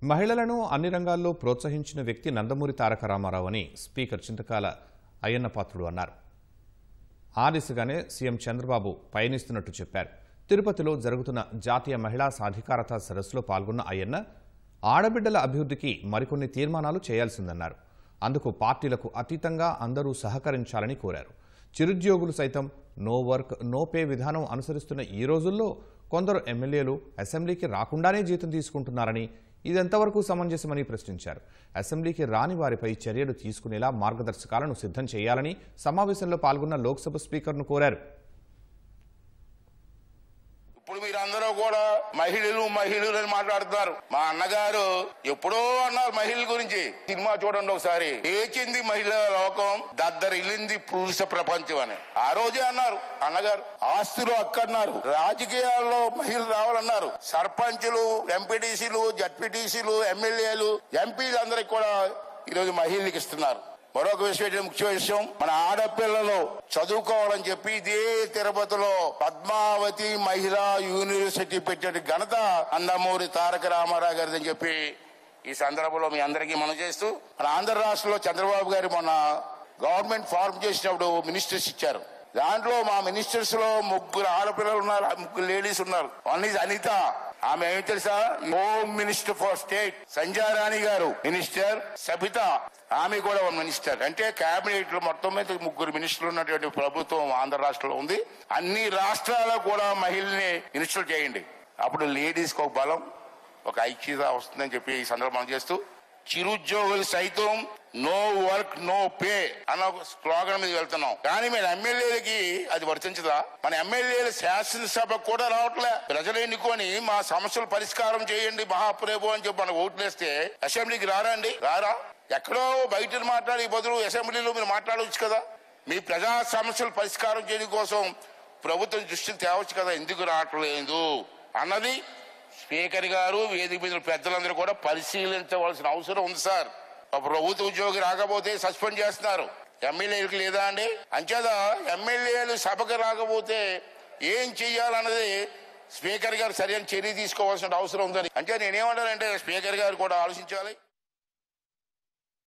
మహిళలను అన్ని రంగాల్లో ప్రోత్సహించిన వ్యక్తి నందమూరి తారక రామారావు అని స్పీకర్ చింతకాల అయ్యన్నపాత్రుడు అన్నారు. ఆ దిశగానే సీఎం చంద్రబాబు పయనిస్తున్నట్టు చెప్పారు. తిరుపతిలో జరుగుతున్న జాతీయ మహిళా సాధికారత సదస్సులో పాల్గొన్న అయ్యన్న ఆడబిడ్డల అభివృద్ధికి మరికొన్ని తీర్మానాలు చేయాల్సిందన్నారు. అందుకు పార్టీలకు అతీతంగా అందరూ సహకరించాలని కోరారు. చిరుద్యోగులు సైతం నో వర్క్ నో పే విధానం అనుసరిస్తున్న ఈ రోజుల్లో కొందరు ఎమ్మెల్యేలు అసెంబ్లీకి రాకుండానే జీతం తీసుకుంటున్నారని, ఇదెంతవరకు సమంజసమని ప్రశ్నించారు. అసెంబ్లీకి రాని వారిపై చర్యలు తీసుకునేలా మార్గదర్శకాలను సిద్ధం చేయాలని సమావేశంలో పాల్గొన్న లోక్సభ స్పీకర్ను కోరారు. ఇప్పుడు మీరందరూ కూడా మహిళలు అని మాట్లాడుతున్నారు. మా అన్నగారు ఎప్పుడో అన్నారు మహిళల గురించి. సినిమా చూడండి ఒకసారి. ఏచింది మహిళల లోకం, దద్దరిల్లింది పురుష ప్రపంచం అని ఆ రోజే అన్నారు అన్నగారు. ఆస్తులు అక్కన్నారు, రాజకీయాల్లో మహిళలు రావాలన్నారు. సర్పంచులు, ఎంపీటీసీలు, జడ్పీటీసీలు, ఎమ్మెల్యేలు, ఎంపీలు అందరికి కూడా ఈరోజు మహిళలకు ఇస్తున్నారు. మరొక విషయం, ముఖ్య విషయం, మన ఆడపిల్లలు చదువుకోవాలని చెప్పి ఇదే తిరుపతిలో పద్మావతి మహిళా యూనివర్సిటీ పెట్టే ఘనత నందమూరి తారక రామారావు గారిది అని చెప్పి ఈ సందర్భంలో మీ అందరికీ మనం చేస్తూ, మన ఆంధ్ర రాష్ట్రంలో చంద్రబాబు గారు మొన్న గవర్నమెంట్ ఫార్మ్ చేసినప్పుడు మినిస్టర్స్ ఇచ్చారు. దాంట్లో మా మినిస్టర్స్ లో 3 ఆడపిల్లలు ఉన్నారు, 3 లేడీస్ ఉన్నారు. వన్ ఈజ్ అనిత, ఆమె ఏమి తెలుసా, home minister for state. Sanjay Rani గారు మినిస్టర్, సబిత ఆమె కూడా మినిస్టర్. అంటే కేబినెట్ లో మొత్తం మీద 3 మినిస్టర్లు ఉన్నటువంటి ప్రభుత్వం ఆంధ్ర రాష్ట్రంలో ఉంది. అన్ని రాష్ట్రాల్లో కూడా మహిళల్ని మినిస్టర్ చేయండి. అప్పుడు లేడీస్ కి ఒక బలం, ఒక ఐక్యత వస్తుందని చెప్పి ఈ సందర్భం చేస్తూ, చిరుద్యోగులు సైతం నో వర్క్ నో పే అన్న స్లోగన్ మీద వెళ్తున్నాం. కానీ మన ఎమ్మెల్యేలకి అది వర్తించదా? మన ఎమ్మెల్యేలు శాసనసభకు కూడా రావట్లే. ప్రజలు ఎన్నుకొని మా సమస్యలు పరిష్కారం చేయండి మహాప్రభు అని చెప్పి మనకు ఓట్లేస్తే అసెంబ్లీకి రారండి, రారా? ఎక్కడో బయట మాట్లాడే బదులు అసెంబ్లీలో మీరు మాట్లాడవచ్చు కదా. మీ ప్రజా సమస్యలు పరిష్కారం చేయడం కోసం ప్రభుత్వం దృష్టిని తేవచ్చు కదా, ఎందుకు రావట్లేదు అన్నది స్పీకర్ గారు, వేదిక మీద పెద్దలందరూ కూడా పరిశీలించవలసిన అవసరం ఉంది. సార్, ప్రభుత్వ ఉద్యోగి రాకపోతే సస్పెండ్ చేస్తున్నారు, ఎమ్మెల్యేలకు లేదా అండి? అంచేత ఎమ్మెల్యేలు సభకు రాకపోతే ఏం చెయ్యాలన్నది స్పీకర్ గారు సరైన చర్య తీసుకోవాల్సిన అవసరం ఉందని. అంటే నేనేమంటానంటే స్పీకర్ గారు కూడా ఆలోచించాలి.